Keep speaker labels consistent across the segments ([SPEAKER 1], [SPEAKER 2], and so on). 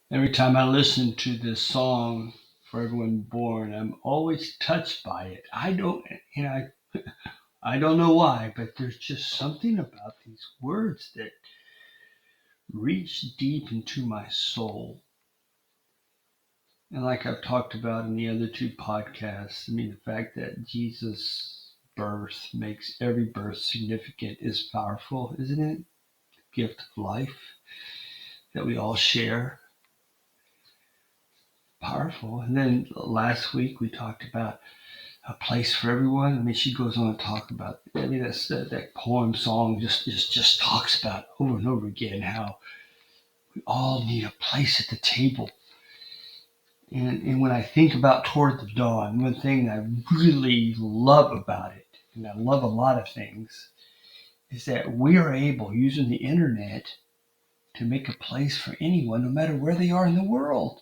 [SPEAKER 1] Every time I listen to this song, For Everyone Born, I'm always touched by it. You know, I don't know why, but there's just something about these words that reach deep into my soul. And like I've talked about in the other two podcasts, I mean, the fact that Jesus' birth makes every birth significant is powerful, isn't it? Gift of life that we all share. Powerful. And then last week we talked about a place for everyone. I mean, she goes on to talk about. I mean, that poem song just talks about over and over again how we all need a place at the table. And when I think about Toward the Dawn, one thing I really love about it, and I love a lot of things, is that we are able, using the internet, to make a place for anyone, no matter where they are in the world,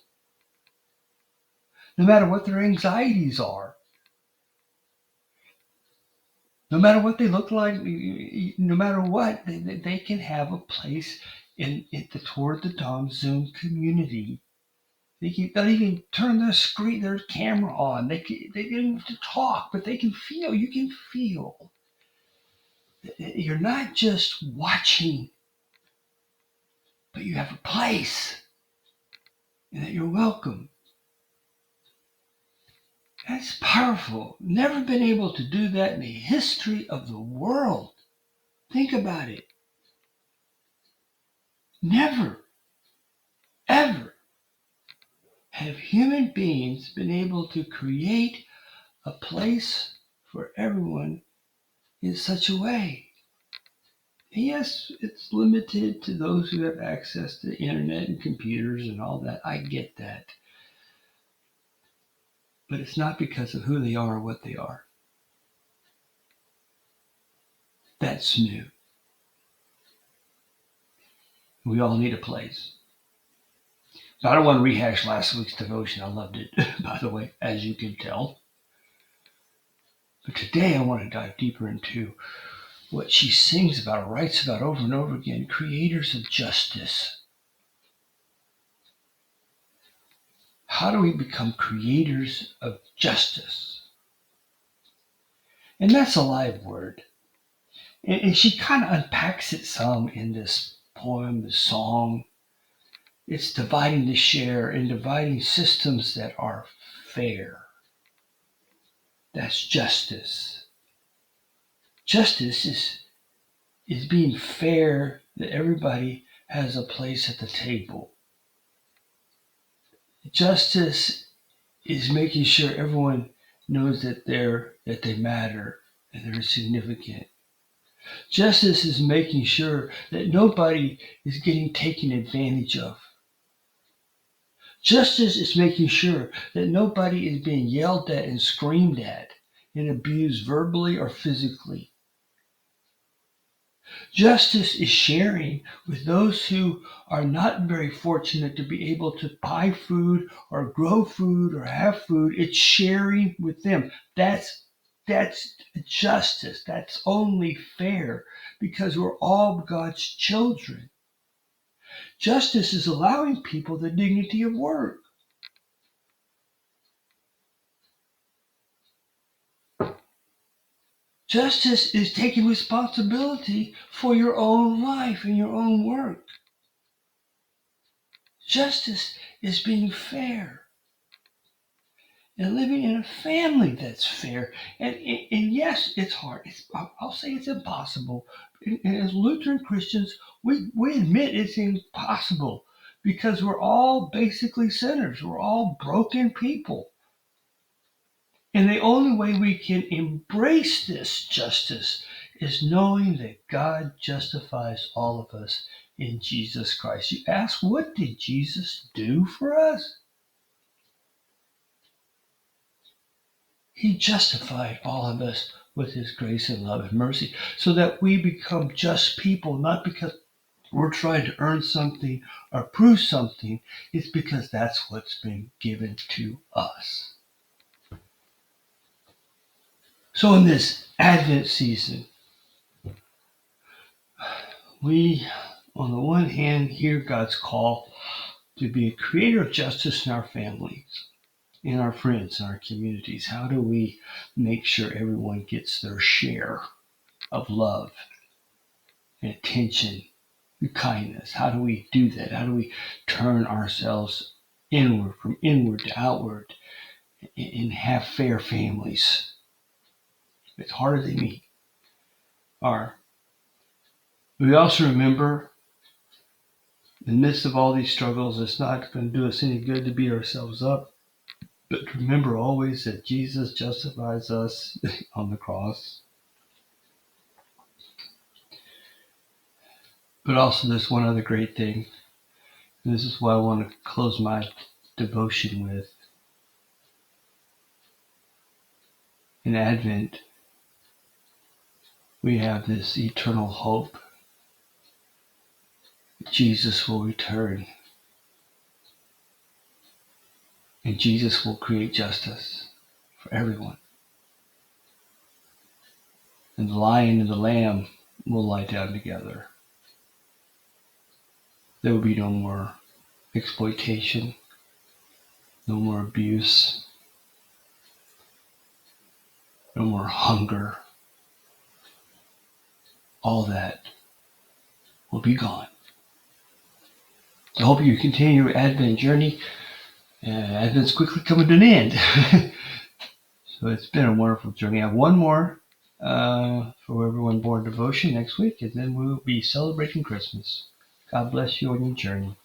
[SPEAKER 1] no matter what their anxieties are, no matter what they look like, no matter what, they can have a place in the Toward the Dawn Zoom community. They'll even turn their camera on. They don't have to talk, but they can feel. You can feel. You're not just watching, but you have a place, and that you're welcome. That's powerful. Never been able to do that in the history of the world. Think about it. Never, ever have human beings been able to create a place for everyone in such a way. And yes, it's limited to those who have access to the internet and computers and all that. I get that. But it's not because of who they are or what they are. That's new. We all need a place. So I don't want to rehash last week's devotion. I loved it, by the way, as you can tell. But today I want to dive deeper into what she sings about, or writes about over and over again, creators of justice. How do we become creators of justice? And that's a live word. And she kind of unpacks it some in this poem, this song. It's dividing the share and dividing systems that are fair. That's justice. Justice is being fair that everybody has a place at the table. Justice is making sure everyone knows that they matter and they're significant. Justice is making sure that nobody is getting taken advantage of. Justice is making sure that nobody is being yelled at and screamed at and abused verbally or physically. Justice is sharing with those who are not very fortunate to be able to buy food or grow food or have food. It's sharing with them. That's justice. That's only fair because we're all God's children. Justice is allowing people the dignity of work. Justice is taking responsibility for your own life and your own work. Justice is being fair and living in a family that's fair. And yes, it's hard. I'll say it's impossible. And as Lutheran Christians, we admit it's impossible because we're all basically sinners. We're all broken people. And the only way we can embrace this justice is knowing that God justifies all of us in Jesus Christ. You ask, what did Jesus do for us? He justified all of us with his grace and love and mercy so that we become just people, not because we're trying to earn something or prove something. It's because that's what's been given to us. So in this Advent season, we, on the one hand, hear God's call to be a creator of justice in our families, in our friends, in our communities? How do we make sure everyone gets their share of love and attention and kindness? How do we do that? How do we turn ourselves inward, from inward to outward, and have fair families? It's harder than we are. We also remember, in the midst of all these struggles, it's not going to do us any good to beat ourselves up. But remember always that Jesus justifies us on the cross. But also, there's one other great thing. And this is what I want to close my devotion with. In Advent, we have this eternal hope that Jesus will return and Jesus will create justice for everyone. And the lion and the lamb will lie down together. There will be no more exploitation, no more abuse, no more hunger. All that will be gone. I hope you continue your Advent journey. Advent's quickly coming to an end. So it's been a wonderful journey. I have one more for everyone born devotion next week, and then we'll be celebrating Christmas. God bless you on your journey.